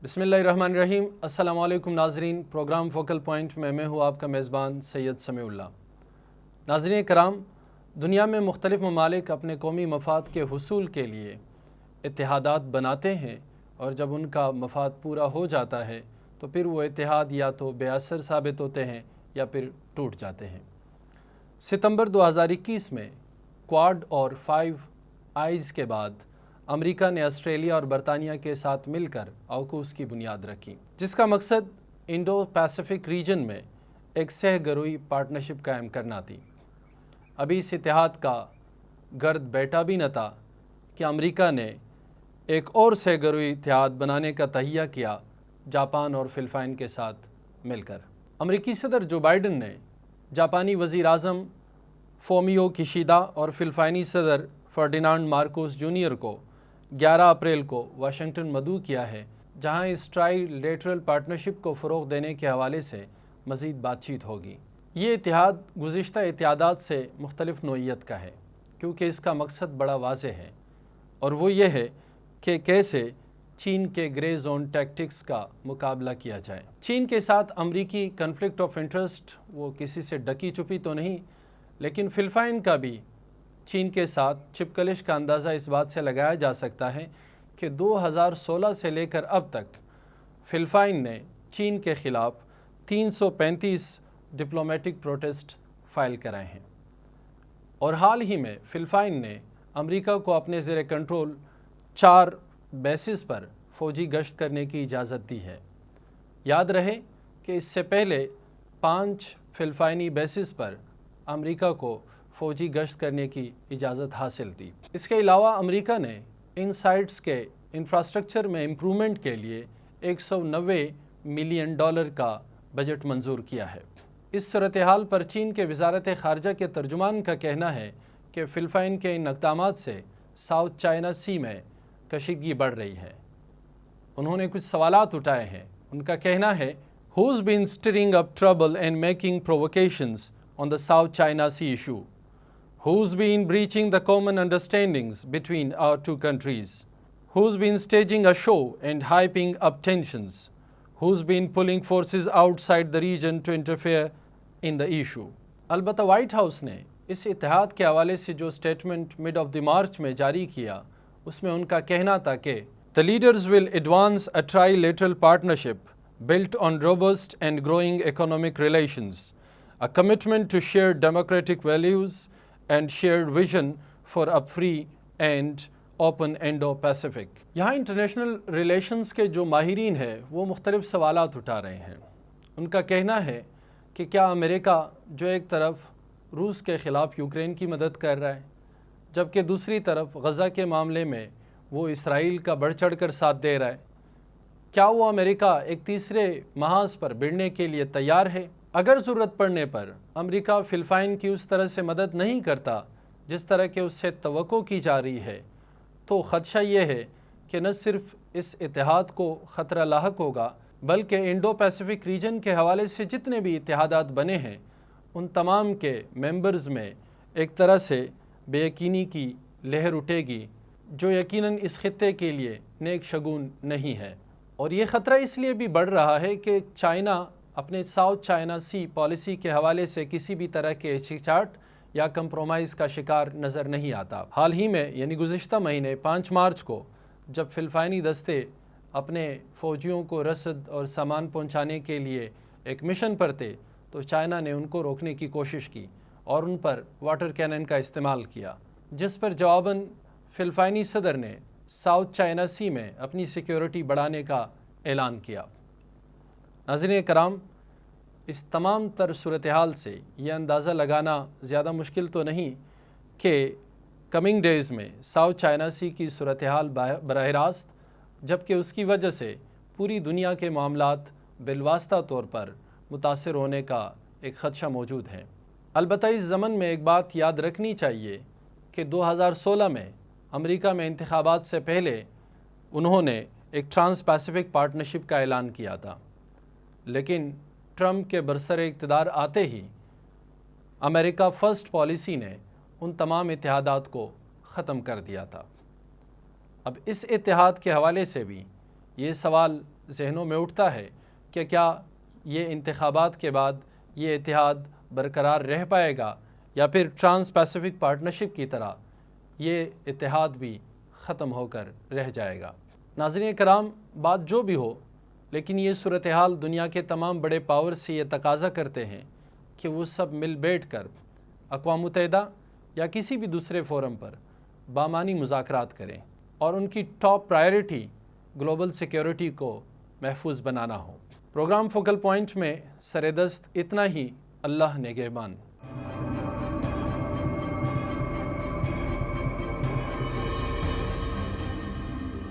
بسم اللہ الرحمن الرحیم۔ السلام علیکم ناظرین، پروگرام فوکل پوائنٹ میں ہوں آپ کا میزبان سید سمیع اللہ۔ ناظرین کرام، دنیا میں مختلف ممالک اپنے قومی مفاد کے حصول کے لیے اتحادات بناتے ہیں، اور جب ان کا مفاد پورا ہو جاتا ہے تو پھر وہ اتحاد یا تو بے اثر ثابت ہوتے ہیں یا پھر ٹوٹ جاتے ہیں۔ ستمبر 2021 میں کواد اور 5 آئیز کے بعد امریکہ نے آسٹریلیا اور برطانیہ کے ساتھ مل کر اوکوس کی بنیاد رکھی، جس کا مقصد انڈو پیسیفک ریجن میں ایک سہ گروئی پارٹنرشپ قائم کرنا تھی۔ ابھی اس اتحاد کا گرد بیٹھا بھی نہ تھا کہ امریکہ نے ایک اور سہ گروئی اتحاد بنانے کا تہیہ کیا، جاپان اور فلپائن کے ساتھ مل کر۔ امریکی صدر جو بائیڈن نے جاپانی وزیر اعظم فومیو کشیدا اور فلپائنی صدر فرڈینانڈ مارکوس جونیئر کو 11 اپریل کو واشنگٹن مدعو کیا ہے، جہاں اس ٹرائی لیٹرل پارٹنرشپ کو فروغ دینے کے حوالے سے مزید بات چیت ہوگی۔ یہ اتحاد گزشتہ اتحادات سے مختلف نوعیت کا ہے، کیونکہ اس کا مقصد بڑا واضح ہے، اور وہ یہ ہے کہ کیسے چین کے گرے زون ٹیکٹکس کا مقابلہ کیا جائے۔ چین کے ساتھ امریکی کنفلکٹ آف انٹرسٹ وہ کسی سے ڈکی چھپی تو نہیں، لیکن فلپائن کا بھی چین کے ساتھ چپکلش کا اندازہ اس بات سے لگایا جا سکتا ہے کہ 2016 سے لے کر اب تک فلپائن نے چین کے خلاف 335 ڈپلومیٹک پروٹیسٹ فائل کرائے ہیں، اور حال ہی میں فلپائن نے امریکہ کو اپنے زیر کنٹرول 4 بیسز پر فوجی گشت کرنے کی اجازت دی ہے۔ یاد رہے کہ اس سے پہلے 5 فلپائنی بیسز پر امریکہ کو فوجی گشت کرنے کی اجازت حاصل تھی۔ اس کے علاوہ امریکہ نے ان سائٹس کے انفراسٹرکچر میں امپرومنٹ کے لیے $190 ملین کا بجٹ منظور کیا ہے۔ اس صورتحال پر چین کے وزارت خارجہ کے ترجمان کا کہنا ہے کہ فلپائن کے ان اقدامات سے ساؤتھ چائنا سی میں کشیدگی بڑھ رہی ہے۔ انہوں نے کچھ سوالات اٹھائے ہیں۔ ان کا کہنا ہے Who's been stirring up trouble and making provocations on the South China Sea issue? Who's been breaching the common understandings between our two countries? Who's been staging a show and hyping up tensions? Who's been pulling forces outside the region to interfere in the issue? البتہ white house نے اس اتحاد کے حوالے سے جو statement mid of the March میں جاری کیا، اس میں ان کا کہنا تھا کہ The leaders will advance a trilateral partnership built on robust and growing economic relations, a commitment to shared democratic values and shared vision for a free and open Indo-Pacific۔ یہاں international relations کے جو ماہرین ہیں وہ مختلف سوالات اٹھا رہے ہیں۔ ان کا کہنا ہے کہ کیا امریکہ جو ایک طرف روس کے خلاف یوکرین کی مدد کر رہا ہے، جبکہ دوسری طرف غزہ کے معاملے میں وہ اسرائیل کا بڑھ چڑھ کر ساتھ دے رہا ہے، کیا وہ امریکہ ایک تیسرے محاذ پر بڑھنے کے لیے تیار ہے؟ اگر ضرورت پڑنے پر امریکہ فلپائن کی اس طرح سے مدد نہیں کرتا جس طرح کہ اس سے توقع کی جا رہی ہے، تو خدشہ یہ ہے کہ نہ صرف اس اتحاد کو خطرہ لاحق ہوگا، بلکہ انڈو پیسیفک ریجن کے حوالے سے جتنے بھی اتحادات بنے ہیں ان تمام کے ممبرز میں ایک طرح سے بے یقینی کی لہر اٹھے گی، جو یقیناً اس خطے کے لیے نیک شگون نہیں ہے۔ اور یہ خطرہ اس لیے بھی بڑھ رہا ہے کہ چائنا اپنے ساؤتھ چائنا سی پالیسی کے حوالے سے کسی بھی طرح کے ہچکچاہٹ یا کمپرومائز کا شکار نظر نہیں آتا۔ حال ہی میں یعنی گزشتہ مہینے 5 مارچ کو جب فلپائنی دستے اپنے فوجیوں کو رسد اور سامان پہنچانے کے لیے ایک مشن پر تھے، تو چائنا نے ان کو روکنے کی کوشش کی اور ان پر واٹر کینن کا استعمال کیا، جس پر جواباً فلپائنی صدر نے ساؤتھ چائنا سی میں اپنی سیکیورٹی بڑھانے کا اعلان کیا۔ ناظرین کرام، اس تمام تر صورتحال سے یہ اندازہ لگانا زیادہ مشکل تو نہیں کہ کمنگ ڈیز میں ساؤتھ چائنا سی کی صورتحال براہ راست، جبکہ اس کی وجہ سے پوری دنیا کے معاملات بالواسطہ طور پر متاثر ہونے کا ایک خدشہ موجود ہے۔ البتہ اس ضمن میں ایک بات یاد رکھنی چاہیے کہ 2016 میں امریکہ میں انتخابات سے پہلے انہوں نے ایک ٹرانس پیسیفک پارٹنرشپ کا اعلان کیا تھا، لیکن ٹرمپ کے برسر اقتدار آتے ہی امریکہ فرسٹ پالیسی نے ان تمام اتحادات کو ختم کر دیا تھا۔ اب اس اتحاد کے حوالے سے بھی یہ سوال ذہنوں میں اٹھتا ہے کہ کیا یہ انتخابات کے بعد یہ اتحاد برقرار رہ پائے گا یا پھر ٹرانس پیسیفک پارٹنرشپ کی طرح یہ اتحاد بھی ختم ہو کر رہ جائے گا۔ ناظرین کرام، بات جو بھی ہو، لیکن یہ صورتحال دنیا کے تمام بڑے پاور سے یہ تقاضا کرتے ہیں کہ وہ سب مل بیٹھ کر اقوام متحدہ یا کسی بھی دوسرے فورم پر بامعنی مذاکرات کریں اور ان کی ٹاپ پرائیورٹی گلوبل سیکیورٹی کو محفوظ بنانا ہو۔ پروگرام فوکل پوائنٹ میں سر دست اتنا ہی۔ اللہ نگہبان۔